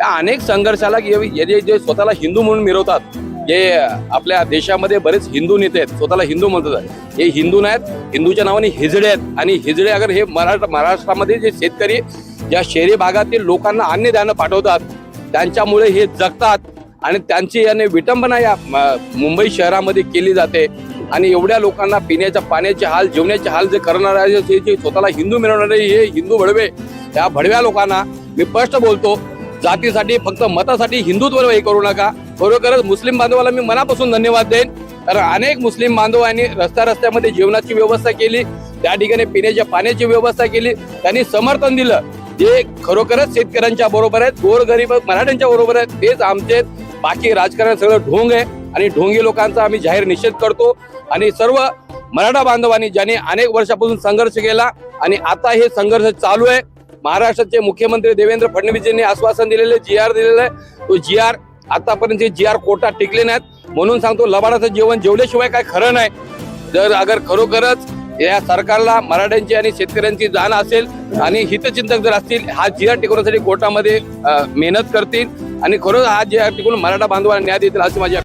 या अनेक संघर्षाला जे स्वतःला हिंदू म्हणून मिरवतात, जे आपल्या देशामध्ये बरेच हिंदू नेते आहेत, स्वतःला हिंदू म्हणतात, हे हिंदू नाहीत, हिंदूच्या नावाने हिजडे आहेत. आणि हिजडे अगर हे महाराष्ट्रामध्ये जे शेतकरी ज्या शहरी भागातील लोकांना अन्नधान्य पाठवतात, त्यांच्यामुळे हे जगतात आणि त्यांची याने विटंबना या मुंबई शहरामध्ये केली जाते. आणि एवढ्या लोकांना पिण्याच्या पाण्याचे हाल, जेवण्याचे हाल जे करणारे, जे स्वतःला हिंदू मिळवणारे हे हिंदू भडवे, त्या भडव्या लोकांना मी स्पष्ट बोलतो, जातीसाठी फक्त मतासाठी हिंदुत्व हे करू नका. खरोखरच मुस्लिम बांधवाला मी मनापासून धन्यवाद देईन, कारण अनेक मुस्लिम बांधवांनी रस्त्यामध्ये जेवणाची व्यवस्था केली, त्या ठिकाणी पिण्याच्या पाण्याची व्यवस्था केली, त्यांनी समर्थन दिलं. जे खरोखरच शेतकऱ्यांच्या बरोबर आहेत, गोरगरीब मराठ्यांच्या बरोबर आहेत, तेच आमचे. बाकी राजकारण सगळं ढोंग आहे आणि ढोंगी लोकांचा आम्ही जाहीर निषेध करतो. आणि सर्व मराठा बांधवांनी ज्यांनी अनेक वर्षापासून संघर्ष केला आणि आता हे संघर्ष चालू आहे. महाराष्ट्राचे मुख्यमंत्री देवेंद्र फडणवीस यांनी आश्वासन दिलेले, GR दिलेलं आहे, तो GR आतापर्यंत GR कोर्टात टिकले नाहीत. म्हणून सांगतो, लबाडाचं जेवण जेवल्याशिवाय काय खरं नाही. जर अगर खरोखरच या सरकारला मराठ्यांची आणि शेतकऱ्यांची जाण असेल आणि हितचिंतक जर असतील, हा GR टिकवण्यासाठी कोर्टामध्ये मेहनत करतील आणि खरोखर हा GR टिकून मराठा बांधवांना न्याय देतील अशी माझी